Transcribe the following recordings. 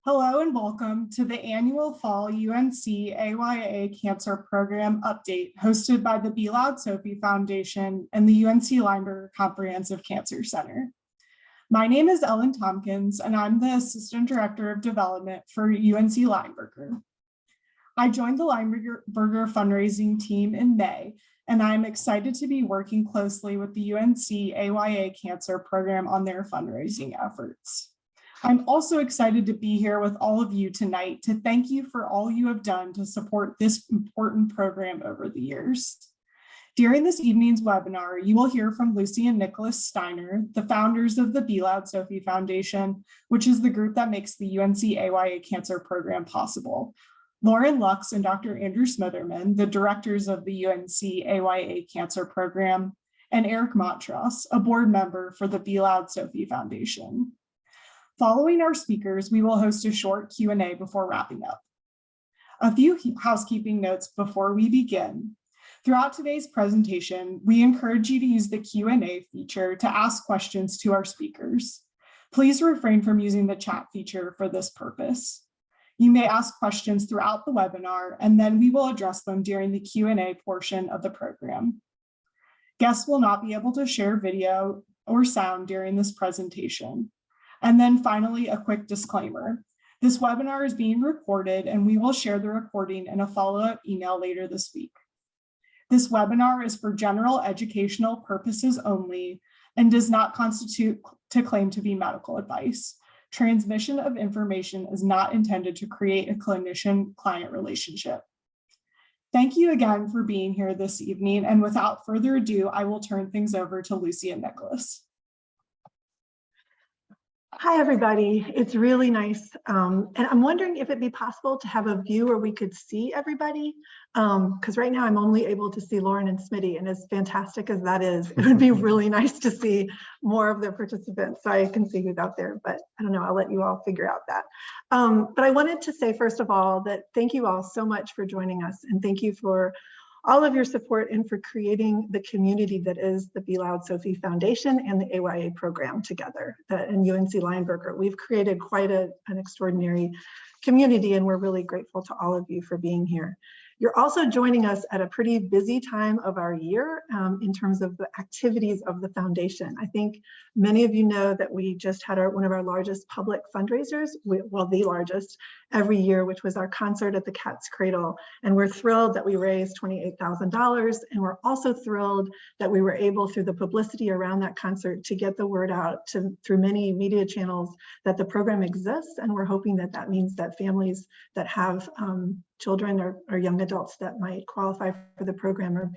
Hello and welcome to the annual Fall UNC AYA Cancer Program Update hosted by the Be Loud Sophie Foundation and the UNC Lineberger Comprehensive Cancer Center. My name is Ellen Tompkins and I'm the Assistant Director of Development for UNC Lineberger. I joined the Lineberger fundraising team in May, and I'm excited to be working closely with the UNC AYA Cancer Program on their fundraising efforts. I'm also excited to be here with all of you tonight to thank you for all you have done to support this important program over the years. During this evening's webinar, you will hear from Lucy and Niklaus Steiner, the founders of the Be Loud Sophie Foundation, which is the group that makes the UNC AYA Cancer Program possible. Lauren Lux and Dr. Andrew Smitherman, the directors of the UNC AYA Cancer Program, and Eric Montross, a board member for the Be Loud Sophie Foundation. Following our speakers, we will host a short Q&A before wrapping up. A few housekeeping notes before we begin. Throughout today's presentation, we encourage you to use the Q&A feature to ask questions to our speakers. Please refrain from using the chat feature for this purpose. You may ask questions throughout the webinar, and then we will address them during the Q&A portion of the program. Guests will not be able to share video or sound during this presentation. And then finally, a quick disclaimer. This webinar is being recorded and we will share the recording in a follow-up email later this week. This webinar is for general educational purposes only and does not constitute to claim to be medical advice. Transmission of information is not intended to create a clinician-client relationship. Thank you again for being here this evening. And without further ado, I will turn things over to Lucy and Niklaus. Hi, everybody. It's really nice. And I'm wondering if it'd be possible to have a view where we could see everybody, because right now I'm only able to see Lauren and Smitty, and as fantastic as that is, it would be really nice to see more of the participants so I can see who's out there, but I don't know, I'll let you all figure out that. But I wanted to say, first of all, that thank you all so much for joining us, and thank you for all of your support and for creating the community that is the Be Loud Sophie Foundation and the AYA program together in UNC Lineberger. We've created quite an extraordinary community, and we're really grateful to all of you for being here. You're also joining us at a pretty busy time of our year in terms of the activities of the foundation. I think many of you know that we just had one of our largest public fundraisers, well, the largest every year, which was our concert at the Cat's Cradle. And we're thrilled that we raised $28,000. And we're also thrilled that we were able, through the publicity around that concert, to get the word out through many media channels that the program exists. And we're hoping that that means that families that have children or young adults that might qualify for the program or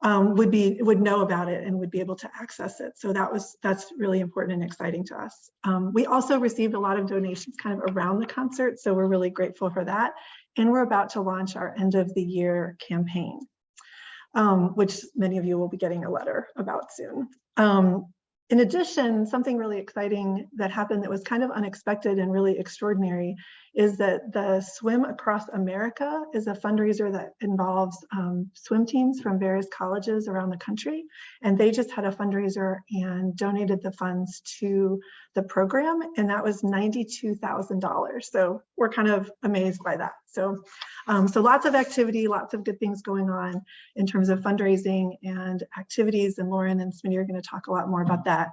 would know about it and would be able to access it. So that's really important and exciting to us. We also received a lot of donations kind of around the concert, so we're really grateful for that. And we're about to launch our end of the year campaign, which many of you will be getting a letter about soon. In addition, something really exciting that happened that was kind of unexpected and really extraordinary is that the Swim Across America is a fundraiser that involves swim teams from various colleges around the country. And they just had a fundraiser and donated the funds to the program, and that was $92,000. So we're kind of amazed by that. So lots of activity, lots of good things going on in terms of fundraising and activities, and Lauren and Smitty are going to talk a lot more about that.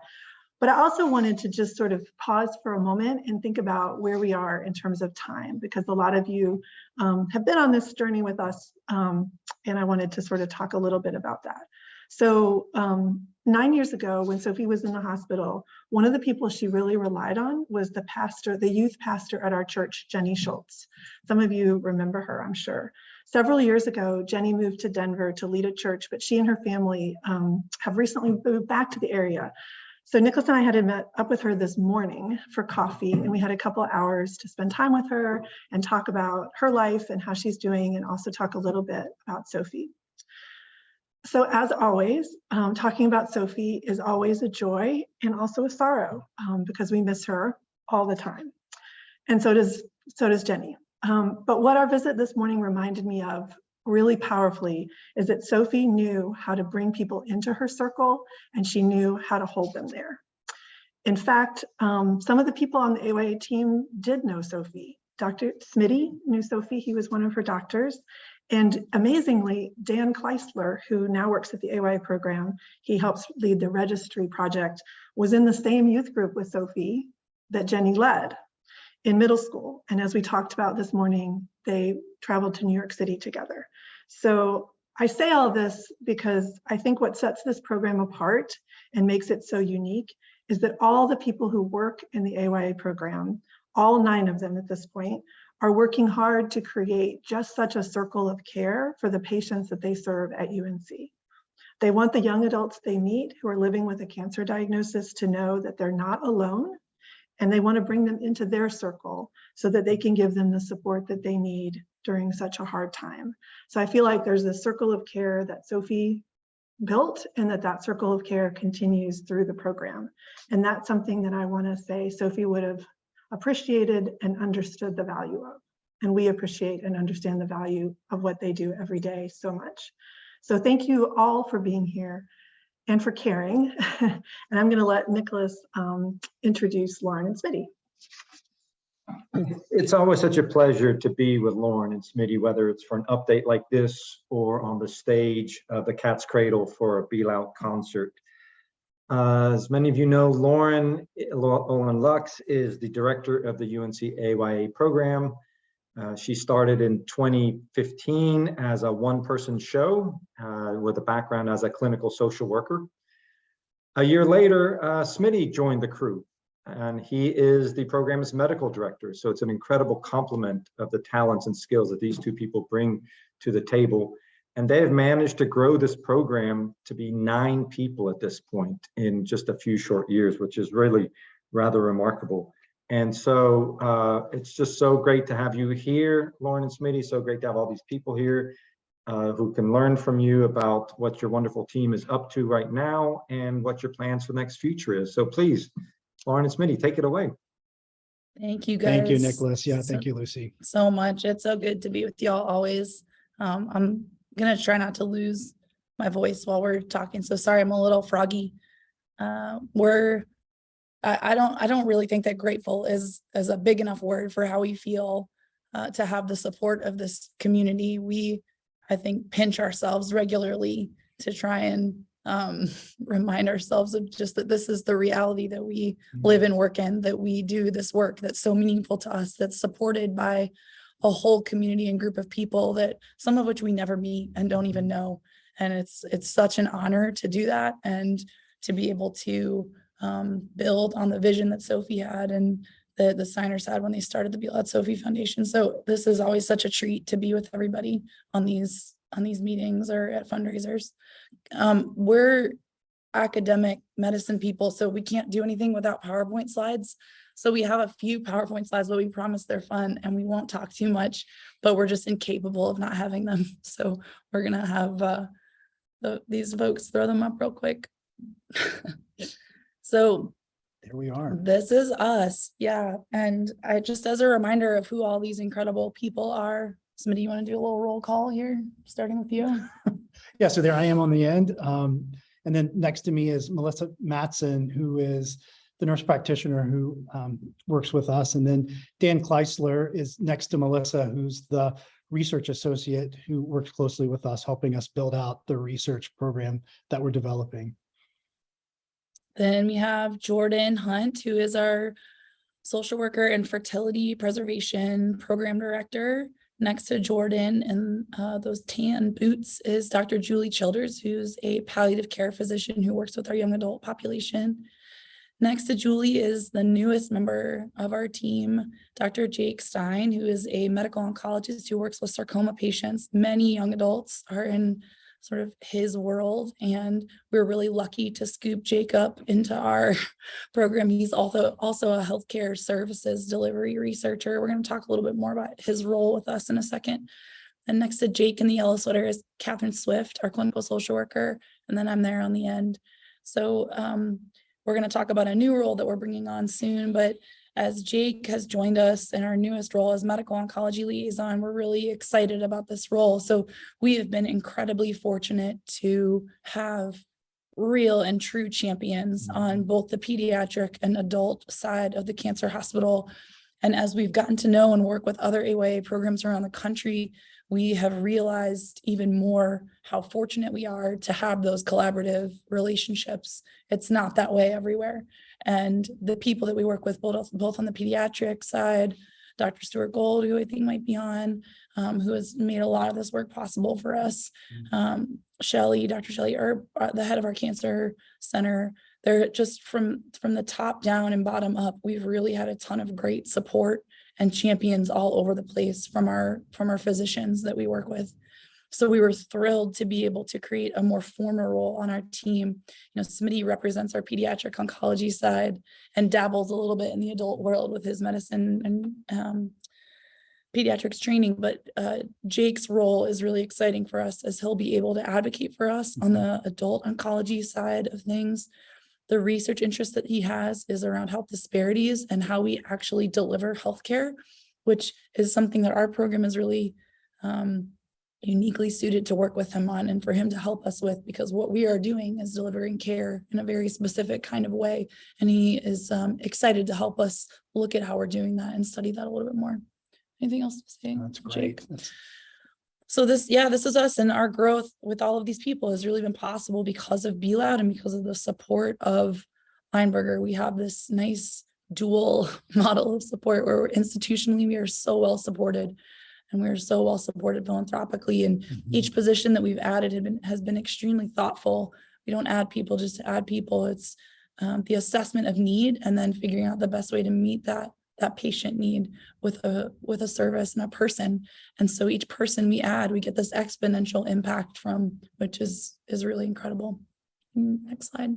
But I also wanted to just sort of pause for a moment and think about where we are in terms of time, because a lot of you have been on this journey with us, and I wanted to sort of talk a little bit about that. So 9 years ago, when Sophie was in the hospital, one of the people she really relied on was the pastor, the youth pastor at our church, Jenny Schultz. Some of you remember her, I'm sure. Several years ago, Jenny moved to Denver to lead a church, but she and her family have recently moved back to the area. So Niklaus and I had met up with her this morning for coffee, and we had a couple of hours to spend time with her and talk about her life and how she's doing, and also talk a little bit about Sophie. So as always, talking about Sophie is always a joy and also a sorrow, because we miss her all the time. And so does Jenny. But what our visit this morning reminded me of really powerfully is that Sophie knew how to bring people into her circle, and she knew how to hold them there. In fact, some of the people on the AYA team did know Sophie. Dr. Smitty knew Sophie, he was one of her doctors. And amazingly, Dan Kleisler, who now works at the AYA program, he helps lead the registry project, was in the same youth group with Sophie that Jenny led in middle school. And as we talked about this morning, they traveled to New York City together. So I say all this because I think what sets this program apart and makes it so unique is that all the people who work in the AYA program, all 9 of them at this point, are working hard to create just such a circle of care for the patients that they serve at UNC. They want the young adults they meet who are living with a cancer diagnosis to know that they're not alone, and they want to bring them into their circle so that they can give them the support that they need during such a hard time. So I feel like there's this circle of care that Sophie built, and that circle of care continues through the program. And that's something that I want to say Sophie would have appreciated and understood the value of. And we appreciate and understand the value of what they do every day so much. So thank you all for being here and for caring. And I'm going to let Niklaus introduce Lauren and Smitty. It's always such a pleasure to be with Lauren and Smitty, whether it's for an update like this or on the stage of the Cat's Cradle for a Be Loud concert. As many of you know, Lauren Lux is the director of the UNC AYA program. She started in 2015 as a one-person show with a background as a clinical social worker. A year later, Smitty joined the crew, and he is the program's medical director. So it's an incredible complement of the talents and skills that these 2 people bring to the table. And they have managed to grow this program to be 9 people at this point in just a few short years, which is really rather remarkable. And so it's just so great to have you here, Lauren and Smitty. So great to have all these people here who can learn from you about what your wonderful team is up to right now and what your plans for the next future is. So please, Lauren and Smitty, take it away. Thank you, guys. Thank you, Niklaus. Yeah, thank you, Lucy. So much. It's so good to be with y'all always. I'm gonna try not to lose my voice while we're talking. So sorry, I'm a little froggy. I don't really think that grateful is a big enough word for how we feel to have the support of this community. We, I think, pinch ourselves regularly to try and remind ourselves of just that this is the reality that we live and work in, that we do this work that's so meaningful to us, that's supported by a whole community and group of people, that some of which we never meet and don't even know. And it's such an honor to do that and to be able to build on the vision that Sophie had and the Steiners had when they started the Be Loud Sophie Foundation. So this is always such a treat to be with everybody on these meetings or at fundraisers. We're academic medicine people, so we can't do anything without PowerPoint slides. So we have a few PowerPoint slides, but we promise they're fun and we won't talk too much, but we're just incapable of not having them. So we're gonna have these folks throw them up real quick. So There we are. this is us. Yeah. And I just, as a reminder of who all these incredible people are, Smitty, you want to do a little roll call here, starting with you? Yeah, so there I am on the end. And then next to me is Melissa Matson, who is the nurse practitioner who works with us. And then Dan Kleisler is next to Melissa, who's the research associate who works closely with us, helping us build out the research program that we're developing. Then we have Jordan Hunt, who is our social worker and fertility preservation program director. Next to Jordan and those tan boots is Dr. Julie Childers, who's a palliative care physician who works with our young adult population. Next to Julie is the newest member of our team, Dr. Jake Stein, who is a medical oncologist who works with sarcoma patients. Many young adults are in sort of his world, and we're really lucky to scoop Jake up into our program. He's also a healthcare services delivery researcher. We're going to talk a little bit more about his role with us in a second. And next to Jake in the yellow sweater is Catherine Swift, our clinical social worker, and then I'm there on the end. So we're going to talk about a new role that we're bringing on soon, but as Jake has joined us in our newest role as medical oncology liaison, we're really excited about this role. So we have been incredibly fortunate to have real and true champions on both the pediatric and adult side of the cancer hospital. And as we've gotten to know and work with other AYA programs around the country, we have realized even more how fortunate we are to have those collaborative relationships. It's not that way everywhere. And the people that we work with, both on the pediatric side, Dr. Stuart Gold, who I think might be on, who has made a lot of this work possible for us. Dr. Shelley Erb, the head of our cancer center, they're just from the top down and bottom up, we've really had a ton of great support and champions all over the place from our physicians that we work with. So we were thrilled to be able to create a more formal role on our team. You know, Smitty represents our pediatric oncology side and dabbles a little bit in the adult world with his medicine and pediatrics training, but Jake's role is really exciting for us as he'll be able to advocate for us on the adult oncology side of things. The research interest that he has is around health disparities and how we actually deliver healthcare, which is something that our program is really uniquely suited to work with him on and for him to help us with, because what we are doing is delivering care in a very specific kind of way. And he is excited to help us look at how we're doing that and study that a little bit more. Anything else to say? That's Jake? great. So this is us, and our growth with all of these people has really been possible because of BLOUD and because of the support of Lineberger. We have this nice dual model of support where institutionally we are so well supported, and we're so well supported philanthropically. And each position that we've added has been extremely thoughtful. We don't add people just to add people. It's the assessment of need and then figuring out the best way to meet that patient need with a service and a person. And so each person we add, we get this exponential impact from, which is really incredible. Next slide.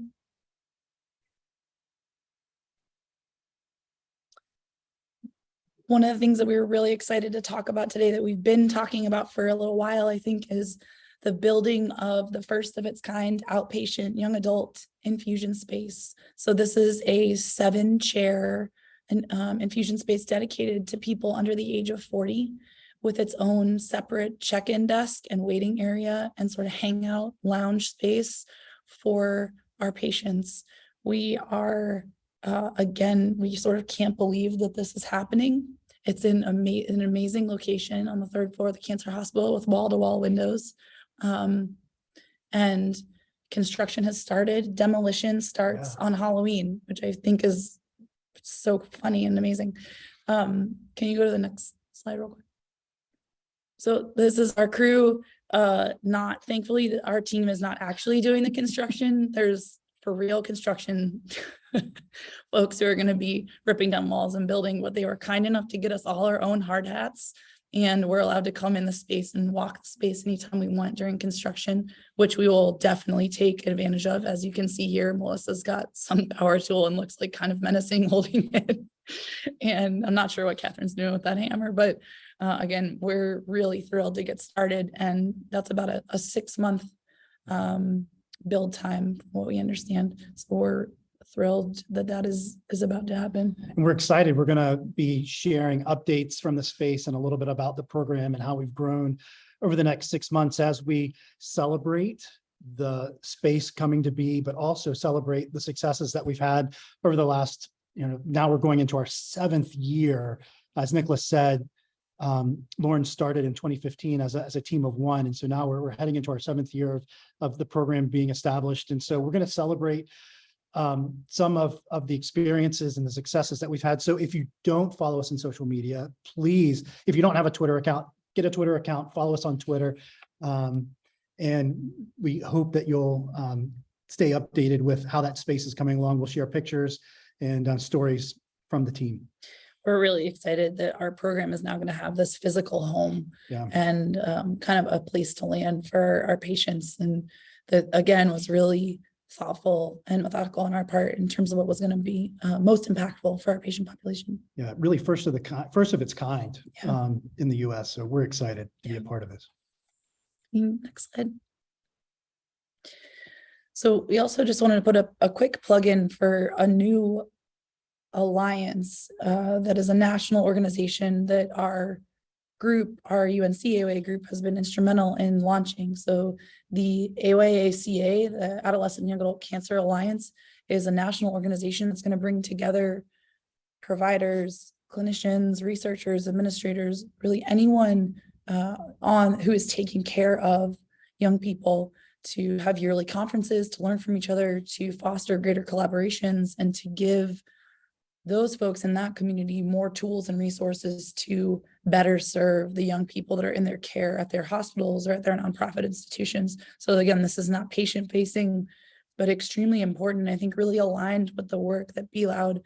One of the things that we were really excited to talk about today that we've been talking about for a little while, I think, is the building of the first of its kind outpatient young adult infusion space. So this is a 7-chair infusion space dedicated to people under the age of 40 with its own separate check-in desk and waiting area and sort of hangout lounge space for our patients. We are, again, we sort of can't believe that this is happening. It's in an amazing location on the 3rd floor of the cancer hospital with wall-to-wall windows. And construction has started. Demolition starts on Halloween, which I think is so funny and amazing. Can you go to the next slide real quick? So this is our crew. Thankfully, our team is not actually doing the construction. There's for real construction folks who are going to be ripping down walls and building, but they were kind enough to get us all our own hard hats. And we're allowed to come in the space and walk the space anytime we want during construction, which we will definitely take advantage of. As you can see here, Melissa's got some power tool and looks like kind of menacing holding it. And I'm not sure what Catherine's doing with that hammer, but again, we're really thrilled to get started. And that's about a 6-month build time, from what we understand. So we're thrilled that is about to happen. And we're excited. We're going to be sharing updates from the space and a little bit about the program and how we've grown over the next 6 months as we celebrate the space coming to be, but also celebrate the successes that we've had over the last, now we're going into our 7th year. As Niklaus said, Lauren started in 2015 as a team of 1. And so now we're heading into our 7th year of the program being established. And so we're going to celebrate some of the experiences and the successes that we've had. So if you don't follow us in social media, please, if you don't have a Twitter account, get a Twitter account, follow us on Twitter. And we hope that you'll stay updated with how that space is coming along. We'll share pictures and stories from the team. We're really excited that our program is now going to have this physical home and kind of a place to land for our patients. And that, again, was really thoughtful and methodical on our part in terms of what was going to be most impactful for our patient population. Yeah, really first of its kind in the US. So we're excited to be a part of this. Next slide. So we also just wanted to put a quick plug in for a new alliance that is a national organization that our group, our UNC AYA group, has been instrumental in launching. So the AYACA, the Adolescent and Young Adult Cancer Alliance, is a national organization that's going to bring together providers, clinicians, researchers, administrators, really anyone who is taking care of young people, to have yearly conferences, to learn from each other, to foster greater collaborations, and to give those folks in that community more tools and resources to better serve the young people that are in their care at their hospitals or at their nonprofit institutions. So again, this is not patient facing, but extremely important. I think really aligned with the work that Be Loud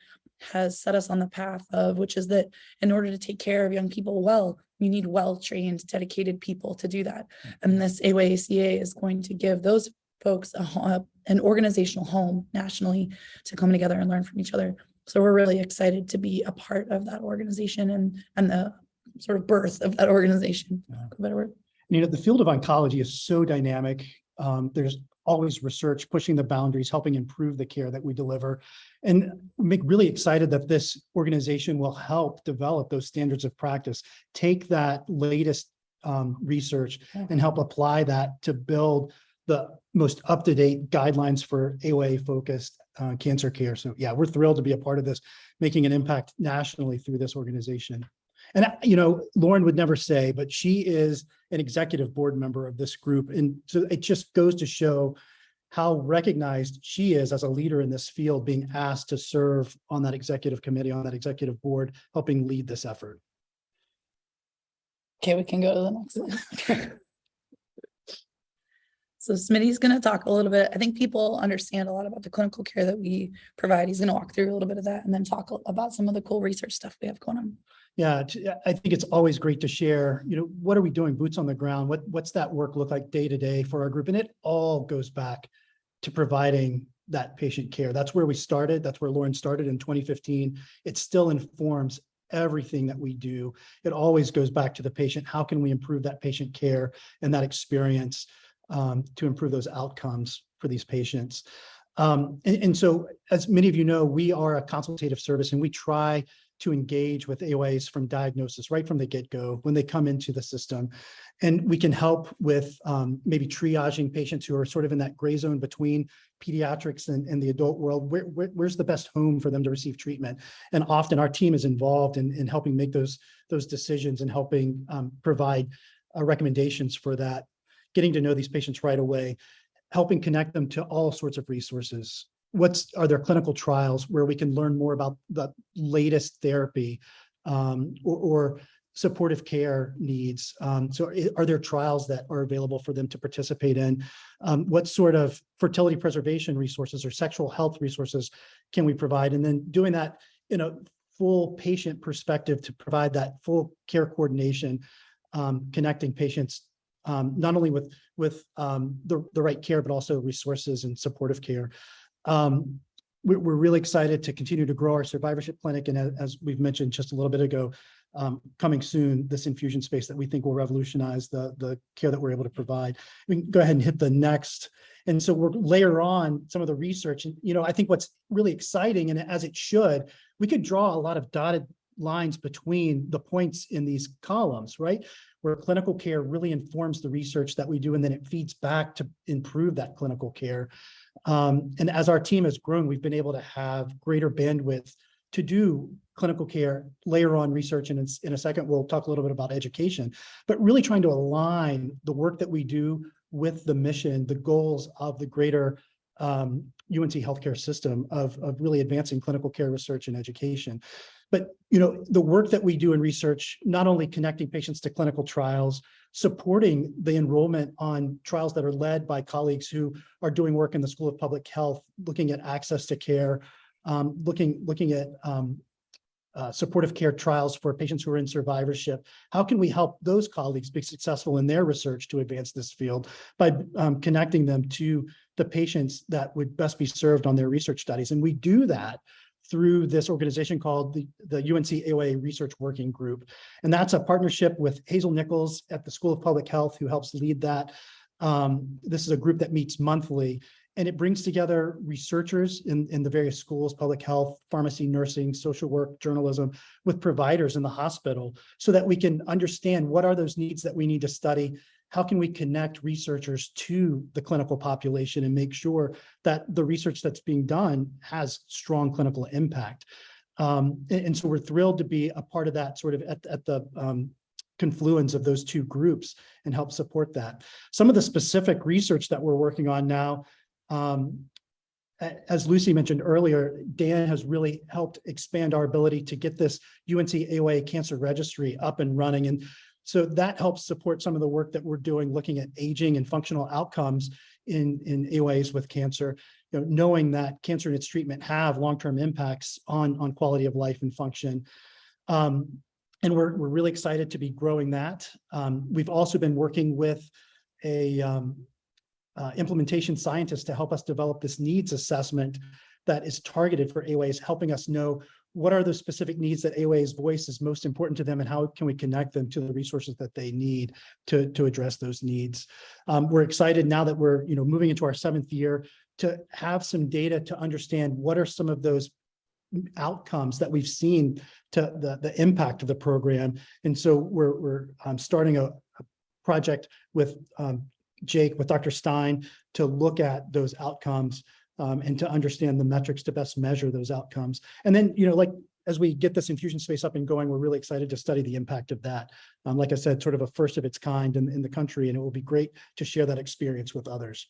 has set us on the path of, which is that in order to take care of young people well, you need well-trained, dedicated people to do that. And this AYACA is going to give those folks an organizational home nationally to come together and learn from each other. So we're really excited to be a part of that organization and the sort of birth of that organization. Better word. You know, the field of oncology is so dynamic. There's always research pushing the boundaries, helping improve the care that we deliver. And we're really excited that this organization will help develop those standards of practice, take that latest research and help apply that to build the most up-to-date guidelines for AOA-focused cancer care. So yeah, we're thrilled to be a part of this, making an impact nationally through this organization. And, you know, Lauren would never say, but she is an executive board member of this group. And so it just goes to show how recognized she is as a leader in this field, being asked to serve on that executive committee, on that executive board, helping lead this effort. Okay, we can go to the next one. So Smitty's going to talk a little bit. I think people understand a lot about the clinical care that we provide. He's going to walk through a little bit of that and then talk about some of the cool research stuff we have going on. Yeah, I think it's always great to share, you know, what are we doing, boots on the ground? What's that work look like day to day for our group? And it all goes back to providing that patient care. That's where we started. That's where Lauren started in 2015. It still informs everything that we do. It always goes back to the patient. How can we improve that patient care and that experience to improve those outcomes for these patients? And so, as many of you know, we are a consultative service, and we try to engage with AOAs from diagnosis, right from the get-go, when they come into the system. And we can help with maybe triaging patients who are sort of in that gray zone between pediatrics and the adult world. Where's the best home for them to receive treatment? And often our team is involved in helping make those decisions and helping provide recommendations for that, getting to know these patients right away, helping connect them to all sorts of resources. Are there clinical trials where we can learn more about the latest therapy or supportive care needs? So are there trials that are available for them to participate in? What sort of fertility preservation resources or sexual health resources can we provide? And then doing that in a full patient perspective to provide that full care coordination, connecting patients not only with the right care, but also resources and supportive care. We're really excited to continue to grow our survivorship clinic. And as we've mentioned just a little bit ago, coming soon, this infusion space that we think will revolutionize the care that we're able to provide. We can go ahead and hit the next. And so we'll layer on some of the research. And, you know, I think what's really exciting, and as it should, we could draw a lot of dotted lines between the points in these columns, right? Where clinical care really informs the research that we do, and then it feeds back to improve that clinical care. And as our team has grown, we've been able to have greater bandwidth to do clinical care, layer on research, and in a second, we'll talk a little bit about education, but really trying to align the work that we do with the mission, the goals of the greater UNC healthcare system of really advancing clinical care research and education. But, you know, the work that we do in research, not only connecting patients to clinical trials, supporting the enrollment on trials that are led by colleagues who are doing work in the School of Public Health, looking at access to care, looking at supportive care trials for patients who are in survivorship. How can we help those colleagues be successful in their research to advance this field by connecting them to the patients that would best be served on their research studies? And we do that through this organization called the UNC AOA Research Working Group. And that's a partnership with Hazel Nichols at the School of Public Health, who helps lead that. This is a group that meets monthly, And it brings together researchers in the various schools, public health, pharmacy, nursing, social work, journalism, with providers in the hospital, so that we can understand what are those needs that we need to study. How can we connect researchers to the clinical population and make sure that the research that's being done has strong clinical impact? And so we're thrilled to be a part of that, sort of at the confluence of those two groups, and help support that. Some of the specific research that we're working on now, as Lucy mentioned earlier, Dan has really helped expand our ability to get this UNC AYA Cancer Registry up and running. And so that helps support some of the work that we're doing, looking at aging and functional outcomes in AYAs with cancer, knowing that cancer and its treatment have long-term impacts on quality of life and function. And we're really excited to be growing that. We've also been working with a implementation scientist to help us develop this needs assessment that is targeted for AYAs, helping us know what are the specific needs that AYA's voice is most important to them, and how can we connect them to the resources that they need to address those needs. We're excited now that we're moving into our 7th year to have some data to understand what are some of those outcomes that we've seen to the impact of the program. And so we're starting a project with Jake, with Dr. Stein, to look at those outcomes and to understand the metrics to best measure those outcomes. And then, as we get this infusion space up and going, we're really excited to study the impact of that. Like I said, sort of a first of its kind in the country, and it will be great to share that experience with others.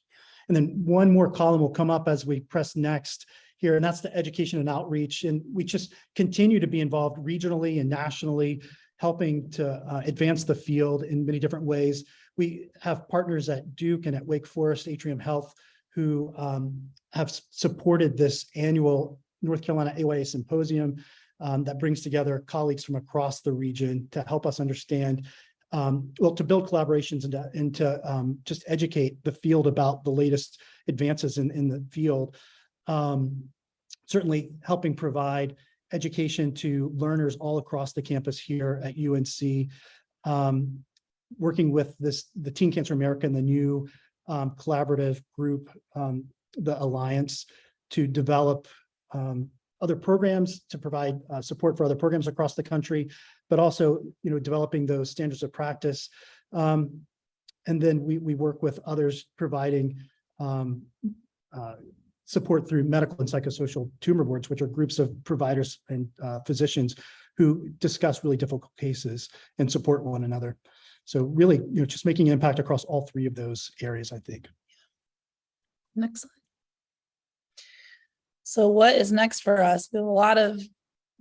And then one more column will come up as we press next here, and that's the education and outreach. And we just continue to be involved regionally and nationally, helping to advance the field in many different ways. We have partners at Duke and at Wake Forest Atrium Health who have supported this annual North Carolina AYA Symposium that brings together colleagues from across the region to help us understand, to build collaborations and to just educate the field about the latest advances in the field. Certainly helping provide education to learners all across the campus here at UNC. Working with the Teen Cancer America and the new collaborative group, the Alliance, to develop other programs, to provide support for other programs across the country, but also developing those standards of practice. And then we work with others providing support through medical and psychosocial tumor boards, which are groups of providers and physicians who discuss really difficult cases and support one another. So really, just making an impact across all 3 of those areas, I think. Next slide. So what is next for us? We have a lot of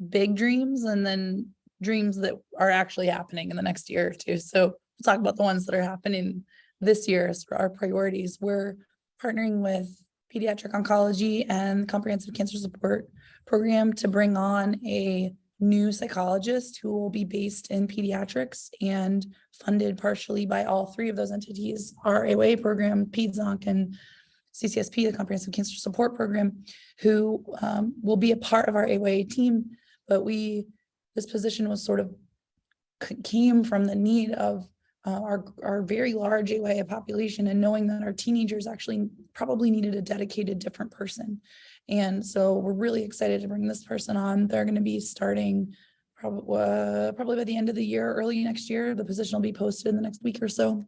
big dreams, and then dreams that are actually happening in the next year or two. So we'll talk about the ones that are happening this year as our priorities. We're partnering with Pediatric Oncology and Comprehensive Cancer Support Program to bring on a new psychologist who will be based in pediatrics and funded partially by all 3 of those entities, our AYA program, PEDSONC, and CCSP, the Comprehensive Cancer Support Program, who will be a part of our AYA team. But this position was sort of came from the need of our very large AYA population, and knowing that our teenagers actually probably needed a dedicated different person. And so we're really excited to bring this person on. They're going to be starting probably by the end of the year, early next year. The position will be posted in the next week or so.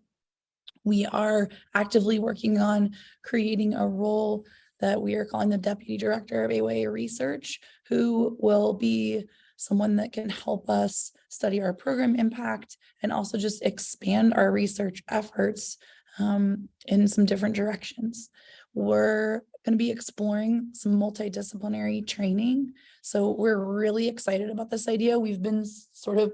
We are actively working on creating a role that we are calling the Deputy Director of AYA Research, who will be someone that can help us study our program impact and also just expand our research efforts in some different directions. We're going to be exploring some multidisciplinary training. So we're really excited about this idea. We've been sort of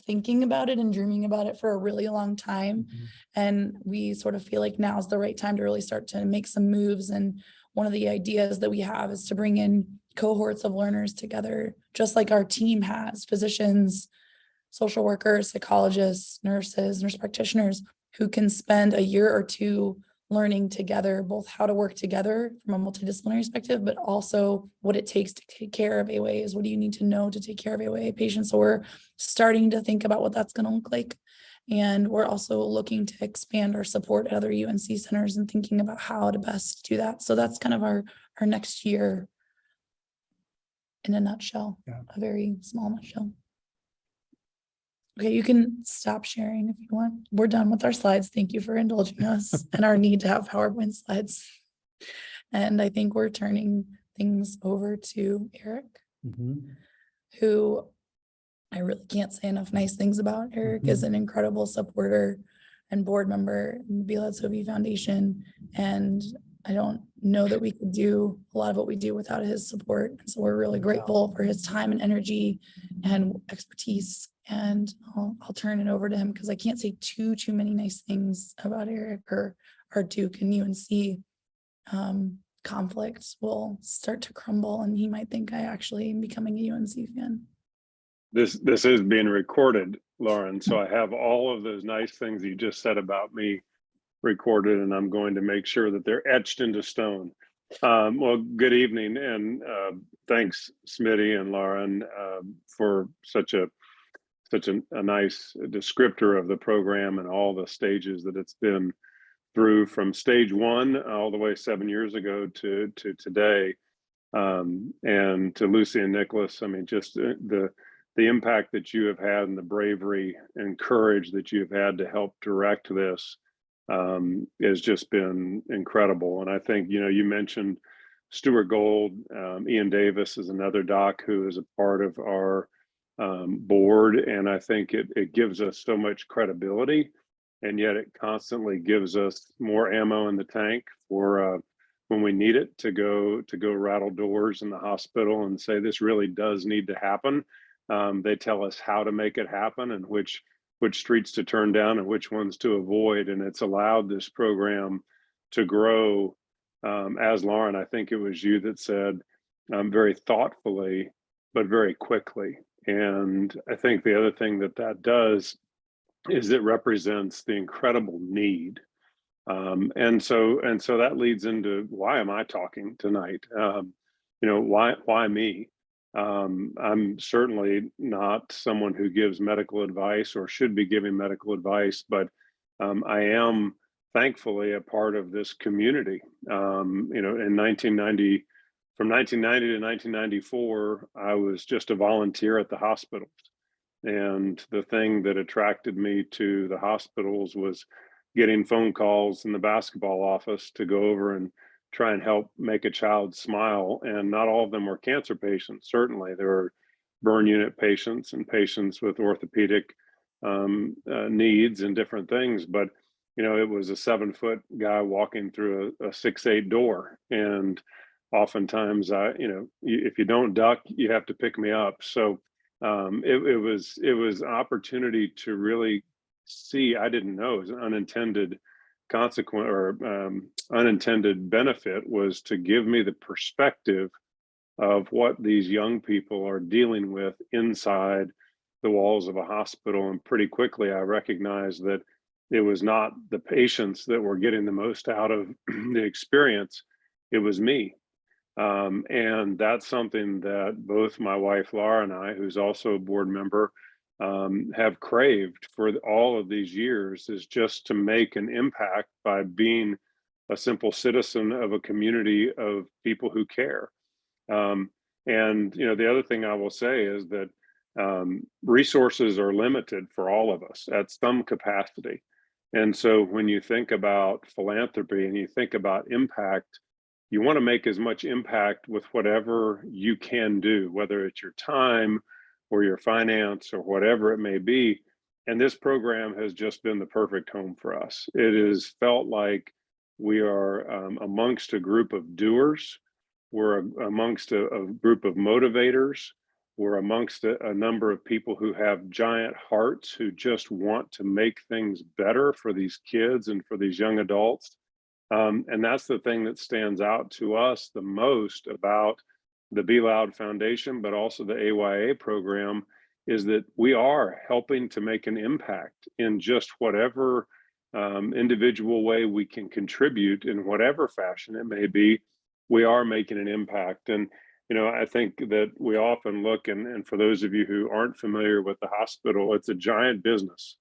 thinking about it and dreaming about it for a really long time. And we sort of feel like now is the right time to really start to make some moves. And one of the ideas that we have is to bring in cohorts of learners together, just like our team has: physicians, social workers, psychologists, nurses, nurse practitioners, who can spend a year or 2 learning together, both how to work together from a multidisciplinary perspective, but also what it takes to take care of AYAs. What do you need to know to take care of AYA patients? So we're starting to think about what that's going to look like. And we're also looking to expand our support at other UNC centers and thinking about how to best do that. So that's kind of our next year in a nutshell, Yeah. a very small nutshell. Okay, you can stop sharing if you want. We're done with our slides. Thank you for indulging us and our need to have PowerPoint slides. And I think we're turning things over to Eric, Mhm. who I really can't say enough nice things about. Eric is an incredible supporter and board member in the Sophie Foundation. And I don't know that we could do a lot of what we do without his support. And so we're really grateful for his time and energy and expertise. And I'll turn it over to him because I can't say too many nice things about Eric or our Duke and UNC conflicts will start to crumble, and he might think I actually am becoming a UNC fan. This is being recorded, Lauren, so I have all of those nice things you just said about me recorded, and I'm going to make sure that they're etched into stone. Well, good evening, and thanks, Smitty and Lauren, for such a nice descriptor of the program and all the stages that it's been through, from stage one all the way 7 years ago to today, and to Lucy and Niklaus. I mean, just the impact that you have had and the bravery and courage that you've had to help direct this has just been incredible. And I think, you mentioned Stuart Gold. Ian Davis is another doc who is a part of our board. And I think it gives us so much credibility, and yet it constantly gives us more ammo in the tank for when we need it to go rattle doors in the hospital and say, this really does need to happen. They tell us how to make it happen and which streets to turn down and which ones to avoid. And it's allowed this program to grow, as Lauren, I think it was you that said, very thoughtfully, but very quickly. And I think the other thing that does is it represents the incredible need. And so that leads into, why am I talking tonight? Why me? I'm certainly not someone who gives medical advice or should be giving medical advice, but I am thankfully a part of this community. In 1990, from 1990 to 1994, I was just a volunteer at the hospitals. And the thing that attracted me to the hospitals was getting phone calls in the basketball office to go over and try and help make a child smile. And not all of them were cancer patients. Certainly there were burn unit patients and patients with orthopedic needs and different things. But, it was a 7-foot guy walking through a 6'8" door. And oftentimes, if you don't duck, you have to pick me up. So it was an opportunity to really see. I didn't know it was an unintended consequence or unintended benefit, was to give me the perspective of what these young people are dealing with inside the walls of a hospital. And pretty quickly I recognized that it was not the patients that were getting the most out of the experience, it was me. And that's something that both my wife Laura and I, who's also a board member, have craved for all of these years, is just to make an impact by being a simple citizen of a community of people who care. And the other thing I will say is that resources are limited for all of us at some capacity. And so when you think about philanthropy and you think about impact, you want to make as much impact with whatever you can do, whether it's your time or your finance or whatever it may be. And this program has just been the perfect home for us. It has felt like we are amongst a group of doers. We're amongst a group of motivators. We're amongst a number of people who have giant hearts, who just want to make things better for these kids and for these young adults. And that's the thing that stands out to us the most about the Be Loud Foundation, but also the AYA program, is that we are helping to make an impact in just whatever individual way we can contribute, in whatever fashion it may be. We are making an impact. And I think that we often look, and for those of you who aren't familiar with the hospital, it's a giant business.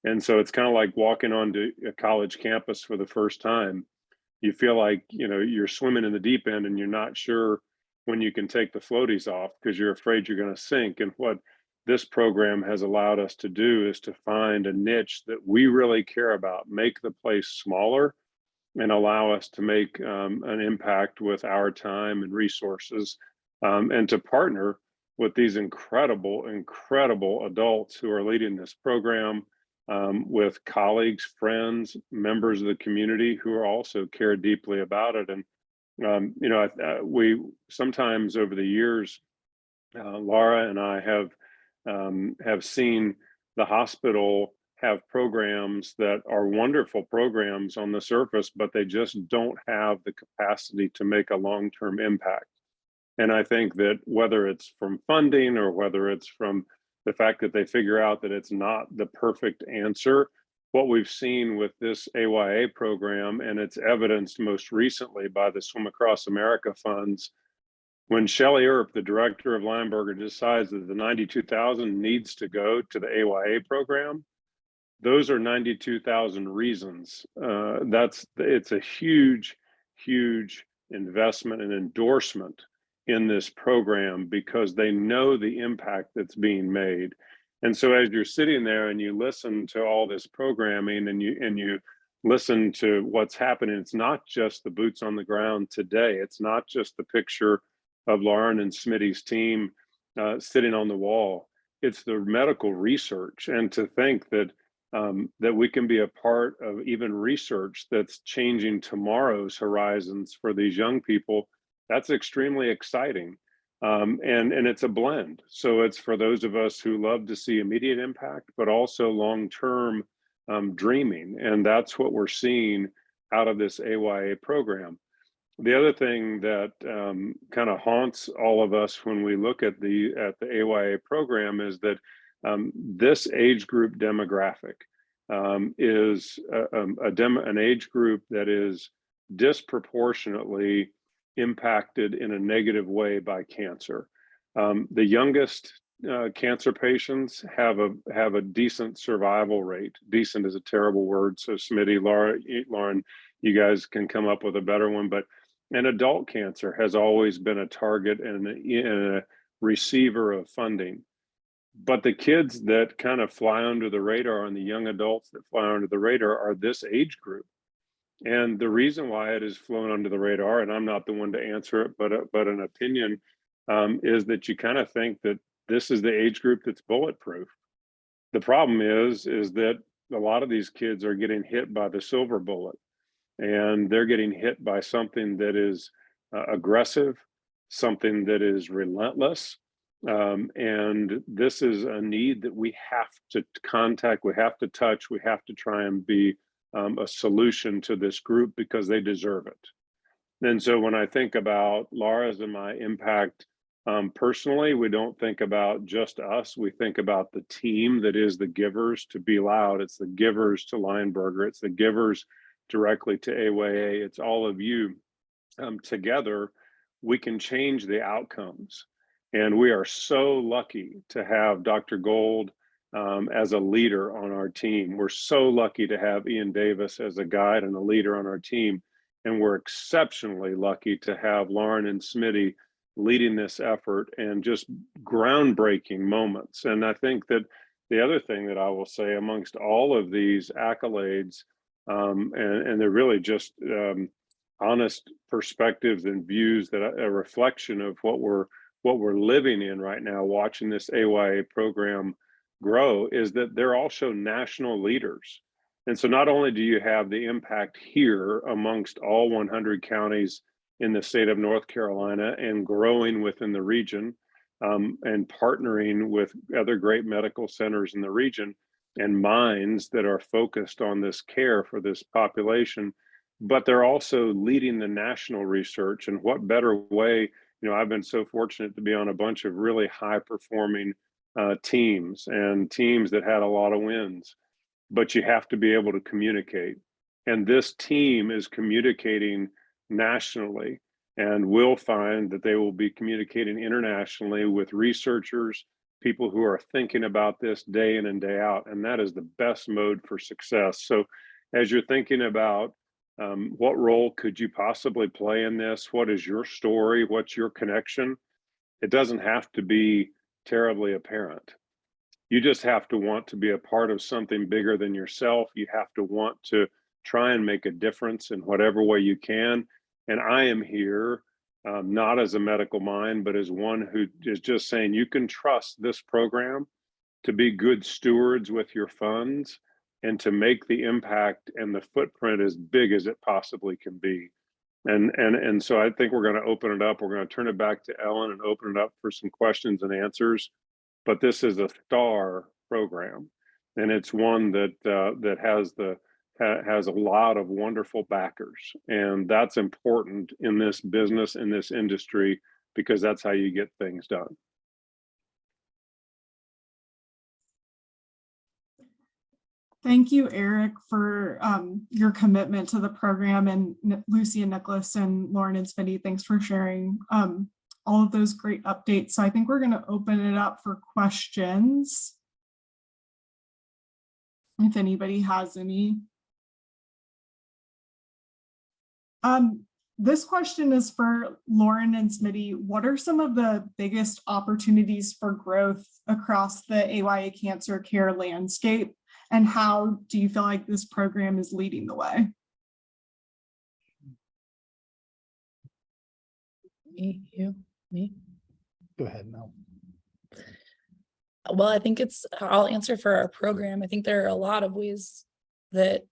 And so it's kind of like walking onto a college campus for the first time. You feel like, you're swimming in the deep end and you're not sure when you can take the floaties off because you're afraid you're going to sink. And what this program has allowed us to do is to find a niche that we really care about, make the place smaller, and allow us to make an impact with our time and resources, and to partner with these incredible adults who are leading this program, with colleagues, friends, members of the community who are also care deeply about it. And we sometimes over the years, Laura and I have seen the hospital have programs that are wonderful programs on the surface, but they just don't have the capacity to make a long-term impact. And I think that whether it's from funding or whether it's from the fact that they figure out that it's not the perfect answer, what we've seen with this AYA program, and it's evidenced most recently by the Swim Across America funds, when Shelley Earp, the director of Lineberger, decides that the 92,000 needs to go to the AYA program, those are 92,000 reasons. It's a huge investment and endorsement in this program because they know the impact that's being made. And so as you're sitting there and you listen to all this programming and you listen to what's happening, it's not just the boots on the ground today. It's not just the picture of Lauren and Smitty's team sitting on the wall. It's the medical research, and to think that that we can be a part of even research that's changing tomorrow's horizons for these young people, that's extremely exciting. And it's a blend. So it's for those of us who love to see immediate impact, but also long-term dreaming. And that's what we're seeing out of this AYA program. The other thing that kind of haunts all of us when we look at the AYA program is that this age group demographic is an age group that is disproportionately impacted in a negative way by cancer. The youngest cancer patients have a decent survival rate. Decent is a terrible word, so Smitty, Lauren, you guys can come up with a better one. But an adult cancer has always been a target and a receiver of funding. But the kids that kind of fly under the radar and the young adults that fly under the radar are this age group. And the reason why it has flown under the radar, and I'm not the one to answer it, but an opinion, is that you kind of think that this is the age group that's bulletproof. The problem is that a lot of these kids are getting hit by the silver bullet, and they're getting hit by something that is aggressive, something that is relentless. And this is a need that we have to contact, we have to touch, we have to try and be a solution to this group because they deserve it. And so when I think about Laura's and my impact personally, we don't think about just us. We think about the team that is the givers to Be Loud. It's the givers to Lineberger. It's the givers directly to AYA. It's all of you. Together, we can change the outcomes. And we are so lucky to have Dr. Gold as a leader on our team. We're so lucky to have Ian Davis as a guide and a leader on our team. And we're exceptionally lucky to have Lauren and Smitty leading this effort and just groundbreaking moments. And I think that the other thing that I will say amongst all of these accolades, and they're really just honest perspectives and views, that a reflection of what we're living in right now, watching this AYA program grow, is that they're also national leaders. And so not only do you have the impact here amongst all 100 counties in the state of North Carolina and growing within the region, and partnering with other great medical centers in the region and minds that are focused on this care for this population, but they're also leading the national research. And what better way, I've been so fortunate to be on a bunch of really high performing teams and teams that had a lot of wins, but you have to be able to communicate. And this team is communicating nationally, and we'll find that they will be communicating internationally with researchers people who are thinking about this day in and day out, and that is the best mode for success. So as you're thinking about what role could you possibly play in this, what is your story, what's your connection, it doesn't have to be terribly apparent. You just have to want to be a part of something bigger than yourself. You have to want to try and make a difference in whatever way you can. And I am here not as a medical mind, but as one who is just saying you can trust this program to be good stewards with your funds and to make the impact and the footprint as big as it possibly can be. And so I think we're going to open it up. We're going to turn it back to Ellen and open it up for some questions and answers. But this is a star program, and it's one that has a lot of wonderful backers, and that's important in this business, in this industry, because that's how you get things done. Thank you, Eric, for your commitment to the program, and Lucy and Niklaus and Lauren and Smitty, thanks for sharing all of those great updates. So I think we're going to open it up for questions, if anybody has any. This question is for Lauren and Smitty. What are some of the biggest opportunities for growth across the AYA cancer care landscape? And how do you feel like this program is leading the way? Me? Go ahead, Mel. Well, I think I'll answer for our program. I think there are a lot of ways that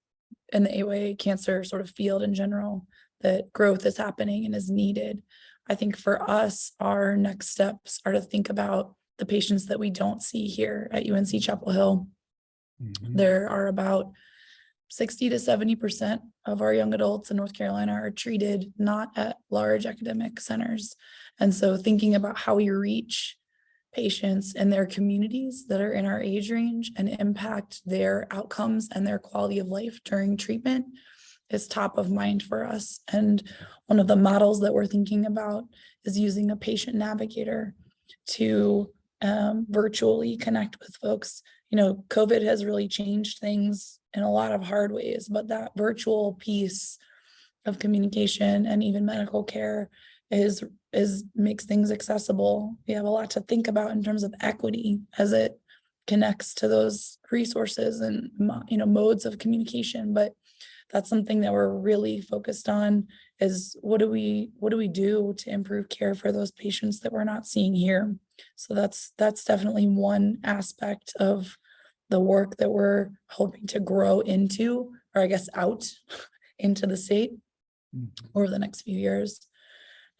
in the AYA cancer sort of field in general, that growth is happening and is needed. I think for us, our next steps are to think about the patients that we don't see here at UNC Chapel Hill. There are about 60 to 70% of our young adults in North Carolina are treated not at large academic centers. And so thinking about how we reach patients in their communities that are in our age range and impact their outcomes and their quality of life during treatment is top of mind for us. And one of the models that we're thinking about is using a patient navigator to virtually connect with folks. You know, COVID has really changed things in a lot of hard ways, but that virtual piece of communication and even medical care makes things accessible. We have a lot to think about in terms of equity as it connects to those resources and, you know, modes of communication. But that's something that we're really focused on, is what do we do to improve care for those patients that we're not seeing here? So that's definitely one aspect of the work that we're hoping to grow into, or I guess out into the state over the next few years.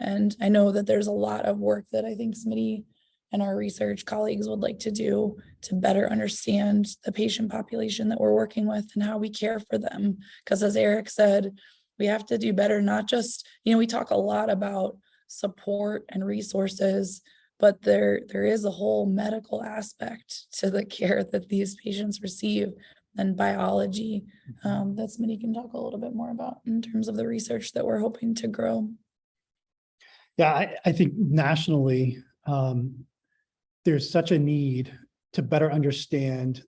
And I know that there's a lot of work that I think Smitty and our research colleagues would like to do to better understand the patient population that we're working with and how we care for them. Because as Eric said, we have to do better, not just, you know, we talk a lot about support and resources, but there is a whole medical aspect to the care that these patients receive, and biology that Smitty can talk a little bit more about in terms of the research that we're hoping to grow. Yeah, I think nationally, there's such a need to better understand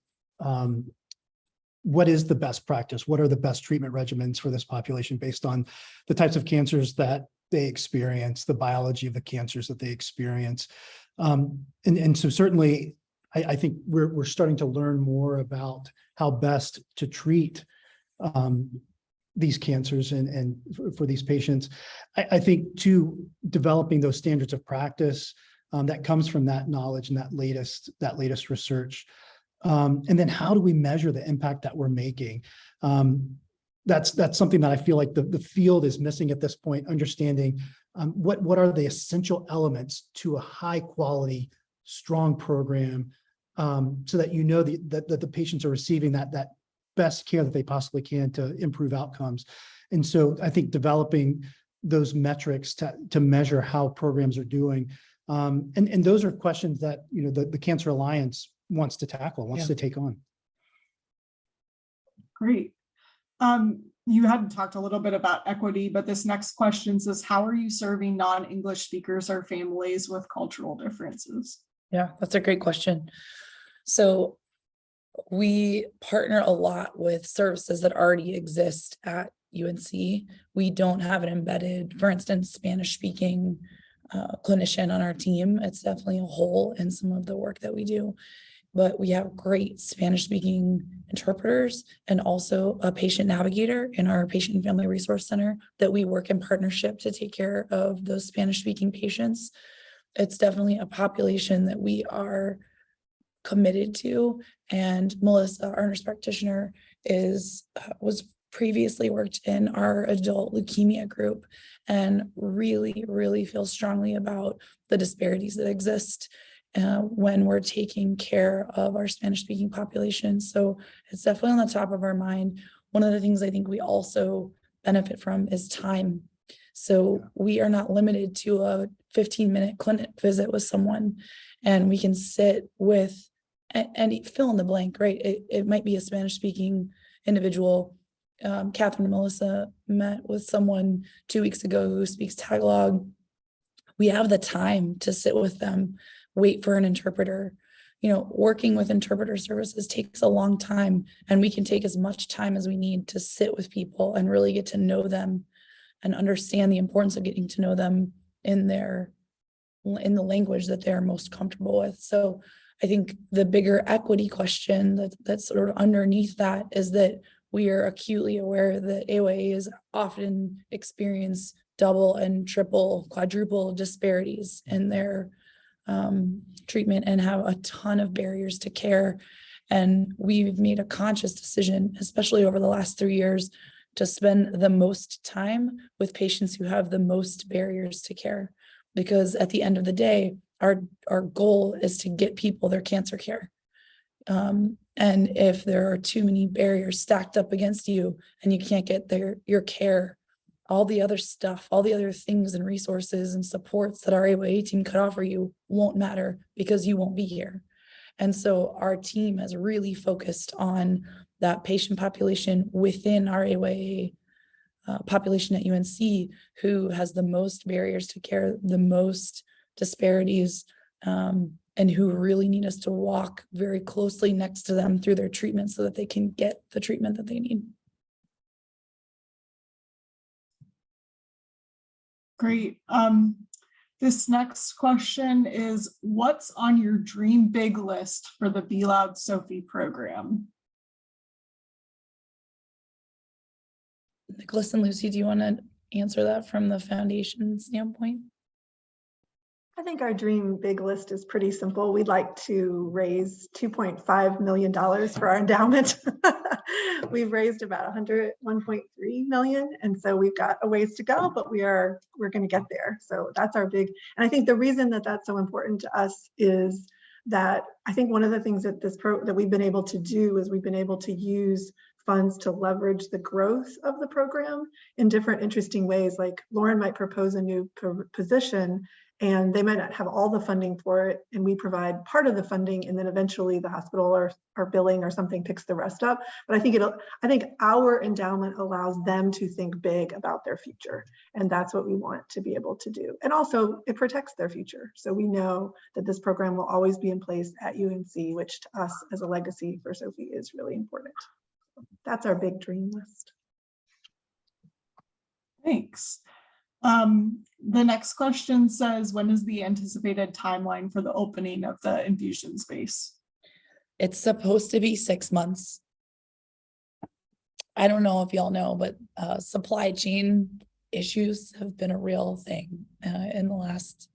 what is the best practice, what are the best treatment regimens for this population based on the types of cancers that they experience, the biology of the cancers that they experience. And so certainly, I think we're starting to learn more about how best to treat these cancers and for these patients. I think too, developing those standards of practice that comes from that knowledge and that latest research. And then how do we measure the impact that we're making? That's something that I feel like the field is missing at this point, understanding what are the essential elements to a high quality, strong program, so that you know that the patients are receiving that best care that they possibly can to improve outcomes. And so I think developing those metrics to measure how programs are doing. And those are questions that, you know, the Cancer Alliance wants to tackle, wants to take on. Great. You had talked a little bit about equity, but this next question says, how are you serving non-English speakers or families with cultural differences? Yeah, that's a great question. So we partner a lot with services that already exist at UNC. We don't have an embedded, for instance, Spanish speaking clinician on our team. It's definitely a hole in some of the work that we do, but we have great Spanish speaking interpreters and also a patient navigator in our patient and family resource center that we work in partnership to take care of those Spanish speaking patients. It's definitely a population that we are committed to. And Melissa, our nurse practitioner, was previously worked in our adult leukemia group and really feels strongly about the disparities that exist when we're taking care of our Spanish speaking population. So it's definitely on the top of our mind. One of the things I think we also benefit from is time. So we are not limited to a 15-minute clinic visit with someone, and we can sit with and fill in the blank, right? It might be a Spanish speaking individual. Catherine and Melissa met with someone 2 weeks ago who speaks Tagalog. We have the time to sit with them, wait for an interpreter. You know, working with interpreter services takes a long time, and we can take as much time as we need to sit with people and really get to know them and understand the importance of getting to know them in the language that they're most comfortable with. So I think the bigger equity question that's sort of underneath that is that we are acutely aware that AYAs often experience double and triple, quadruple disparities in their treatment and have a ton of barriers to care. And we've made a conscious decision, especially over the last 3 years, to spend the most time with patients who have the most barriers to care. Because at the end of the day, our goal is to get people their cancer care. And if there are too many barriers stacked up against you and you can't get your care, all the other stuff, all the other things and resources and supports that our AYA team could offer you won't matter because you won't be here. And so our team has really focused on that patient population within our AYA population at UNC who has the most barriers to care, the most disparities, and who really need us to walk very closely next to them through their treatment so that they can get the treatment that they need. Great. This next question is, what's on your dream big list for the Be Loud Sophie program? Niklaus and Lucy, do you want to answer that from the foundation standpoint? I think our dream big list is pretty simple. We'd like to raise $2.5 million for our endowment. We've raised about 1.3 million. And so we've got a ways to go, but we're going to get there. So that's our big, and I think the reason that that's so important to us is that I think one of the things that that we've been able to do is we've been able to use funds to leverage the growth of the program in different interesting ways. Like Lauren might propose a new position and they might not have all the funding for it, and we provide part of the funding, and then eventually the hospital or billing or something picks the rest up. But I think our endowment allows them to think big about their future, and that's what we want to be able to do. And also it protects their future. So we know that this program will always be in place at UNC, which to us as a legacy for Sophie is really important. That's our big dream list. Thanks. The next question says, when is the anticipated timeline for the opening of the infusion space? It's supposed to be 6 months. I don't know if y'all know, but supply chain issues have been a real thing in the last